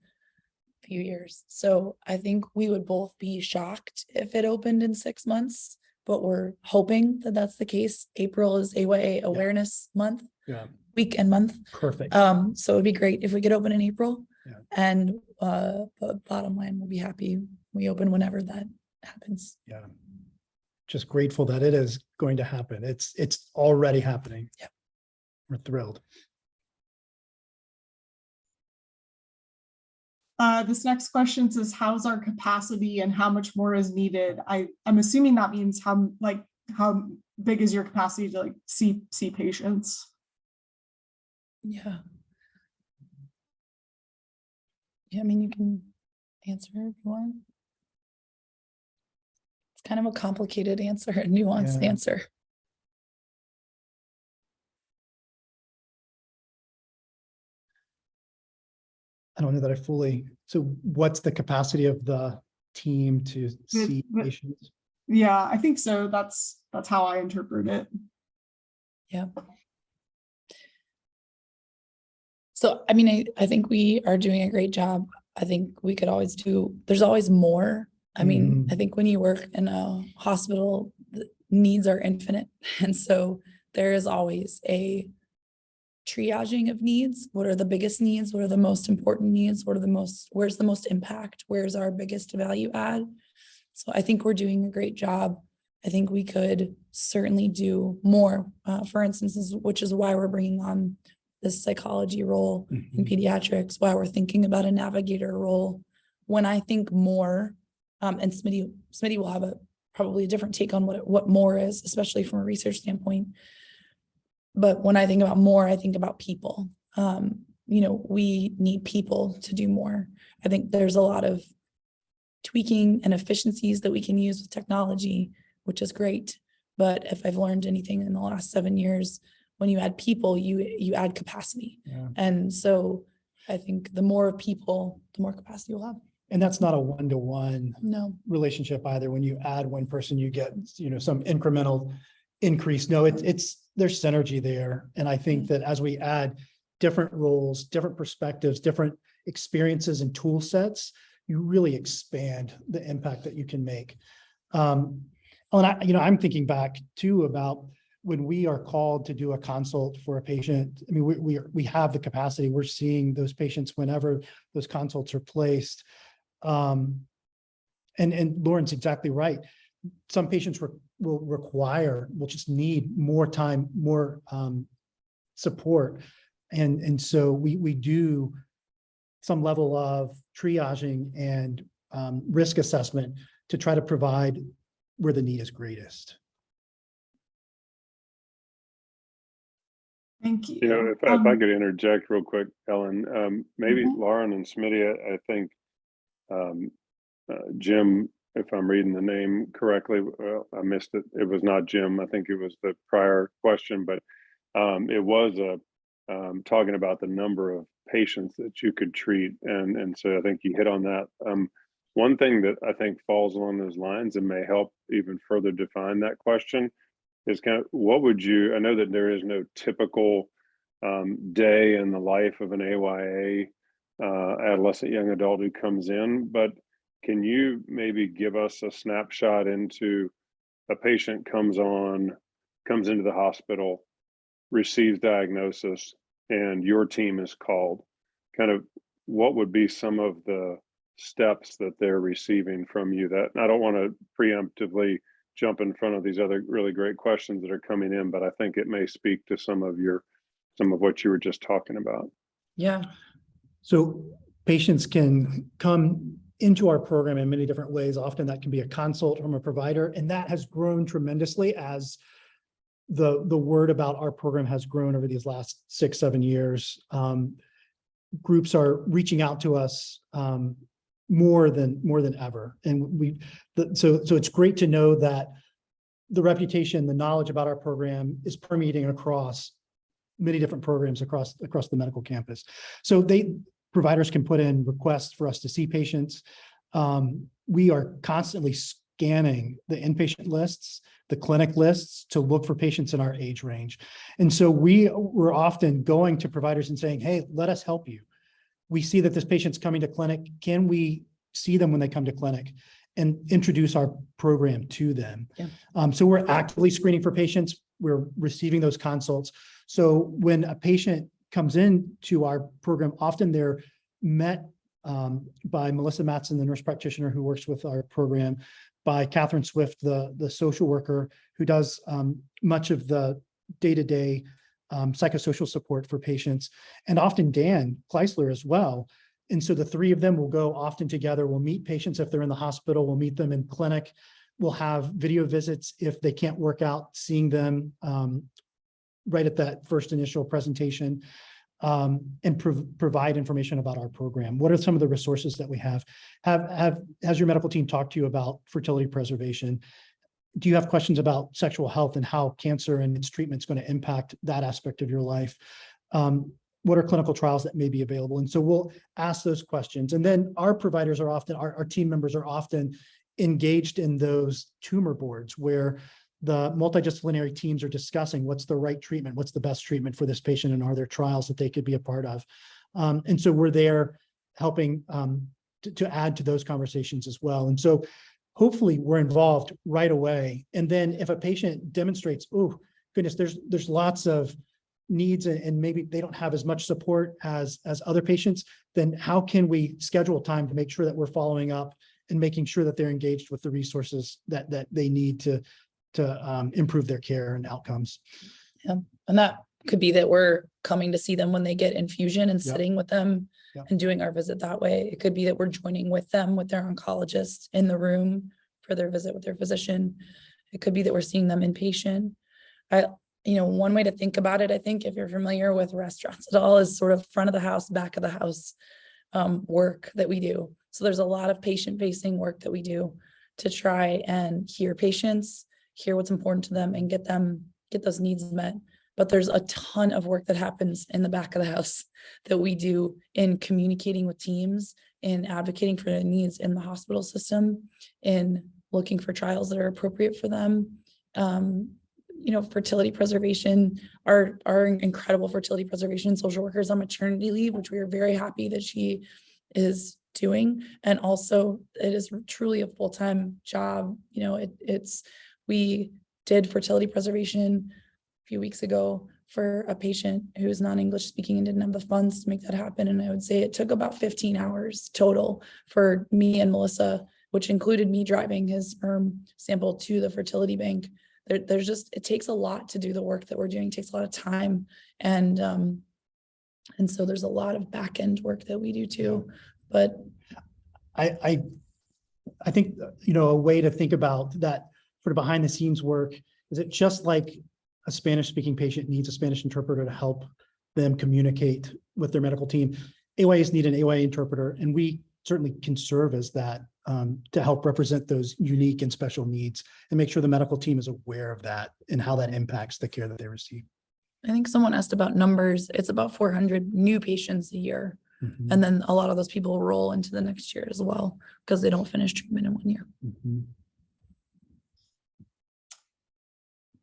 few years. So I think we would both be shocked if it opened in 6 months, but we're hoping that that's the case. April is AYA Awareness Month. Yeah. Week and month. Perfect. So it'd be great if we could open in April. Yeah. And but bottom line, we'll be happy we open whenever that happens. Yeah. Just grateful that it is going to happen. It's already happening. Yeah. We're thrilled. This next question says, how's our capacity and how much more is needed? I'm assuming that means how big is your capacity to see patients? Yeah. Yeah, I mean, you can answer if you want. kind of a complicated answer, a nuanced Yeah. answer. I don't know that I fully, so what's the capacity of the team to see the- patients? Yeah, I think so. That's how I interpret it. Yeah. So, I mean, I think we are doing a great job. I think we could always do, there's always more. I mean, I think when you work in a hospital, the needs are infinite. And so there is always a triaging of needs. What are the biggest needs? What are the most important needs? Where's the most impact? Where's our biggest value add? So I think we're doing a great job. I think we could certainly do more, for instance, which is why we're bringing on this psychology role in pediatrics, why we're thinking about a navigator role. When I think more, and Smitty will have probably a different take on what more is, especially from a research standpoint. But when I think about more, I think about people. We need people to do more. I think there's a lot of tweaking and efficiencies that we can use with technology, which is great. But if I've learned anything in the last 7 years, when you add people, you add capacity. Yeah. And so I think the more people, the more capacity we'll have. And that's not a one-to-one No. relationship either. When you add one person, you get, some incremental increase. No, there's synergy there. And I think that as we add different roles, different perspectives, different experiences and tool sets, you really expand the impact that you can make. And I'm thinking back too about when we are called to do a consult for a patient. I mean, we have the capacity. We're seeing those patients whenever those consults are placed. And Lauren's exactly right. Some patients will just need more time, more support. And so we do some level of triaging and risk assessment to try to provide where the need is greatest. Thank you. If I could interject real quick, Ellen, maybe Mhm. Lauren and Smitty, I think Jim, if I'm reading the name correctly, I missed it. It was not Jim. I think it was the prior question, but it was talking about the number of patients that you could treat. And so I think you hit on that. One thing that I think falls along those lines and may help even further define that question is kind of I know that there is no typical day in the life of an AYA adolescent young adult who comes in, but can you maybe give us a snapshot into a patient comes into the hospital, receives diagnosis, and your team is called? Kind of what would be some of the steps that they're receiving from you? That I don't want to preemptively jump in front of these other really great questions that are coming in, but I think it may speak to some of what you were just talking about. Yeah. So patients can come into our program in many different ways. Often that can be a consult from a provider, and that has grown tremendously as the word about our program has grown over these last 6-7 years. Groups are reaching out to us more than ever, and so it's great to know that the reputation, the knowledge about our program is permeating across many different programs across the medical campus. So providers can put in requests for us to see patients. We are constantly scanning the inpatient lists, the clinic lists, to look for patients in our age range. And so we're often going to providers and saying, hey, let us help you. We see that this patient's coming to clinic. Can we see them when they come to clinic and introduce our program to them? Yeah. So we're actively screening for patients. We're receiving those consults. So when a patient comes into our program, often they're met by Melissa Matson, the nurse practitioner who works with our program, by Catherine Swift, the social worker who does much of the day-to-day psychosocial support for patients, and often Dan Kleisler as well. And so the three of them will go often together. We'll meet patients if they're in the hospital. We'll meet them in clinic. We'll have video visits if they can't work out, seeing them right at that first initial presentation. and provide information about our program. What are some of the resources that we have? Has your medical team talked to you about fertility preservation? Do you have questions about sexual health and how cancer and its treatment is going to impact that aspect of your life? What are clinical trials that may be available? And so we'll ask those questions. And then our providers are often, our team members are often engaged in those tumor boards where the multidisciplinary teams are discussing what's the right treatment, what's the best treatment for this patient, and are there trials that they could be a part of? And so we're there helping to add to those conversations as well. And so hopefully we're involved right away. And then if a patient demonstrates, oh goodness, there's lots of needs and maybe they don't have as much support as other patients, then how can we schedule time to make sure that we're following up and making sure that they're engaged with the resources that they need to improve their care and outcomes. Yeah. And that could be that we're coming to see them when they get infusion and sitting with them and doing our visit that way. It could be that we're joining with them with their oncologist in the room for their visit with their physician. It could be that we're seeing them inpatient. One way to think about it, I think, if you're familiar with restaurants at all, is sort of front of the house, back of the house work that we do. So there's a lot of patient-facing work that we do to try and hear patients, hear what's important to them, and get those needs met. But there's a ton of work that happens in the back of the house that we do in communicating with teams, in advocating for their needs in the hospital system, in looking for trials that are appropriate for them. Fertility preservation, our incredible fertility preservation social workers on maternity leave, which we are very happy that she is doing. And also it is truly a full-time job. We did fertility preservation a few weeks ago for a patient who is non-English speaking and didn't have the funds to make that happen. And I would say it took about 15 hours total for me and Melissa, which included me driving his sperm sample to the fertility bank. It takes a lot to do the work that we're doing. It takes a lot of time. And so there's a lot of back end work that we do too. But I think, a way to think about that sort of behind the scenes work is it just like a Spanish speaking patient needs a Spanish interpreter to help them communicate with their medical team. AYAs need an AYA interpreter, and we certainly can serve as that to help represent those unique and special needs and make sure the medical team is aware of that and how that impacts the care that they receive. I think someone asked about numbers. It's about 400 new patients a year. Mm-hmm. And then a lot of those people roll into the next year as well because they don't finish treatment in 1 year. Mm-hmm.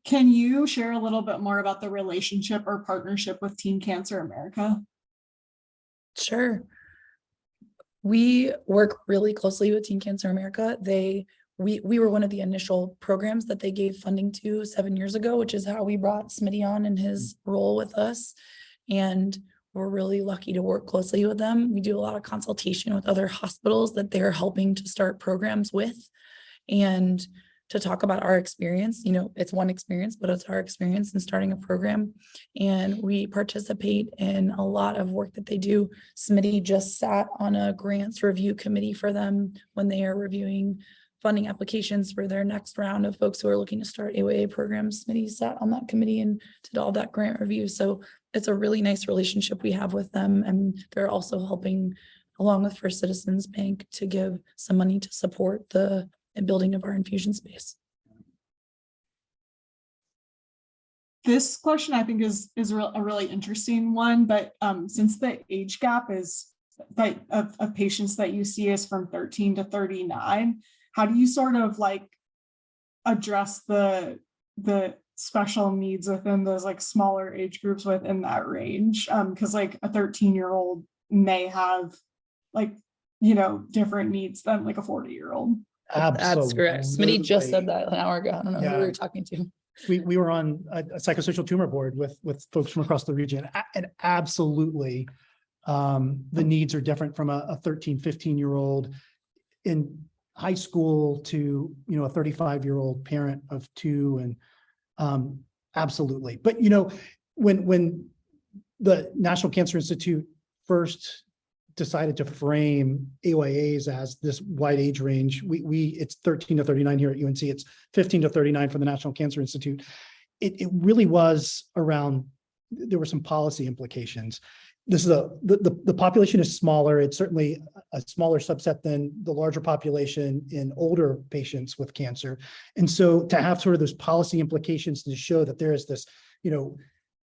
Can you share a little bit more about the relationship or partnership with Teen Cancer America? Sure. We work really closely with Teen Cancer America. We were one of the initial programs that they gave funding to 7 years ago, which is how we brought Smitty on in his role with us. And we're really lucky to work closely with them. We do a lot of consultation with other hospitals that they're helping to start programs with, and to talk about our experience. It's one experience, but it's our experience in starting a program. And we participate in a lot of work that they do. Smitty just sat on a grants review committee for them when they are reviewing funding applications for their next round of folks who are looking to start AYA programs. Smitty sat on that committee and did all that grant review. So it's a really nice relationship we have with them. And they're also helping, along with First Citizens Bank, to give some money to support the building of our infusion space. This question I think is a really interesting one, but since the age gap is that of patients that you see is from 13 to 39, how do you sort of like address the special needs within those like smaller age groups within that range? Because like a 13-year-old may have like, different needs than like a 40-year-old. That's correct. Smitty just said that an hour ago. I don't know who we were talking to. We were on a psychosocial tumor board with folks from across the region, and absolutely the needs are different from a 13, 15-year-old in high school to, a 35-year-old parent of two, and absolutely. But, when the National Cancer Institute first decided to frame AYAs as this wide age range, it's 13 to 39 here at UNC, it's 15 to 39 for the National Cancer Institute. It really was around, there were some policy implications. this is the population is smaller. It's certainly a smaller subset than the larger population in older patients with cancer. And so to have sort of those policy implications to show that there is this,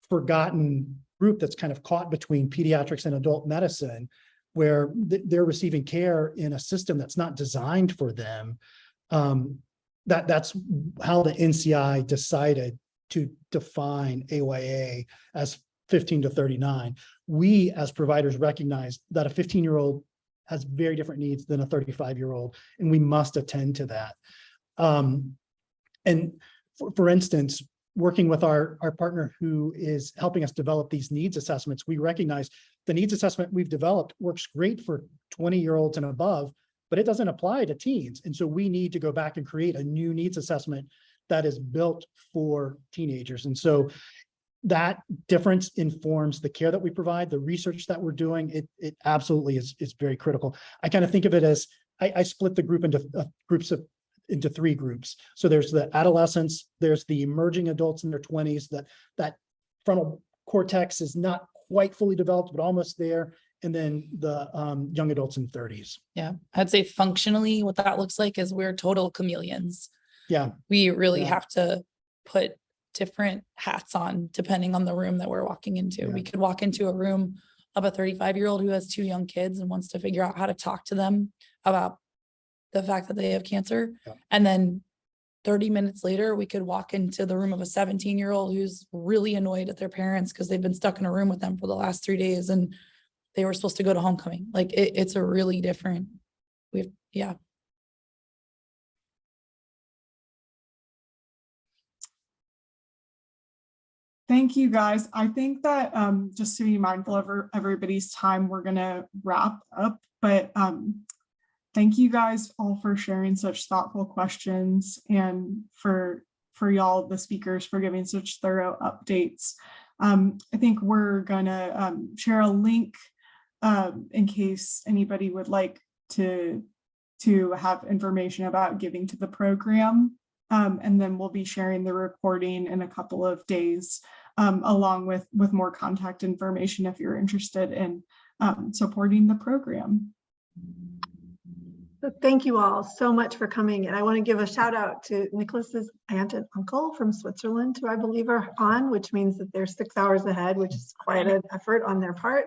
forgotten group that's kind of caught between pediatrics and adult medicine, where they're receiving care in a system that's not designed for them. That's how the NCI decided to define AYA as 15 to 39. We as providers recognize that a 15-year-old has very different needs than a 35-year-old, and we must attend to that. And for instance, working with our partner who is helping us develop these needs assessments, we recognize the needs assessment we've developed works great for 20-year-olds and above, but it doesn't apply to teens. And so we need to go back and create a new needs assessment that is built for teenagers. And so that difference informs the care that we provide, the research that we're doing. It absolutely is very critical. I kind of think of it as, I split the group into into three groups. So there's the adolescents, there's the emerging adults in their 20s, that frontal cortex is not quite fully developed, but almost there. And then the young adults in 30s. Yeah, I'd say functionally what that looks like is we're total chameleons. Yeah. We really Yeah. have to put different hats on depending on the room that we're walking into. Yeah. We could walk into a room of a 35-year-old who has two young kids and wants to figure out how to talk to them about the fact that they have cancer. Yeah. And then 30 minutes later, we could walk into the room of a 17-year-old who's really annoyed at their parents because they've been stuck in a room with them for the last 3 days and they were supposed to go to homecoming. Like it's a really different, yeah. Thank you, guys. I think that just to be mindful of everybody's time, we're gonna wrap up, but thank you guys all for sharing such thoughtful questions and for y'all, the speakers, for giving such thorough updates. I think we're gonna share a link in case anybody would like to have information about giving to the program. And then we'll be sharing the recording in a couple of days, along with more contact information if you're interested in supporting the program. So thank you all so much for coming. And I want to give a shout out to Niklaus's aunt and uncle from Switzerland, who I believe are on, which means that they're 6 hours ahead, which is quite an effort on their part.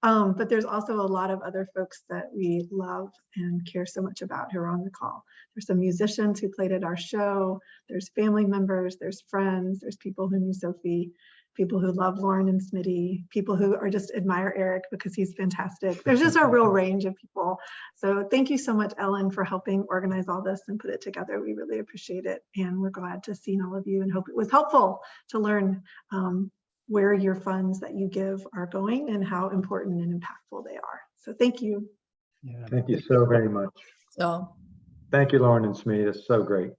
But there's also a lot of other folks that we love and care so much about who are on the call. There's some musicians who played at our show. There's family members, there's friends, there's people who knew Sophie, people who love Lauren and Smitty, people who are just admire Eric because he's fantastic. There's just a real range of people. So thank you so much, Ellen, for helping organize all this and put it together. We really appreciate it. And we're glad to see all of you and hope it was helpful to learn where your funds that you give are going and how important and impactful they are. So thank you. Yeah. Thank you so very much. So Thank you, Lauren and Smitty. That's so great.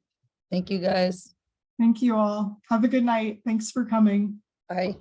thank you guys. Thank you all. Have a good night. Thanks for coming. Bye.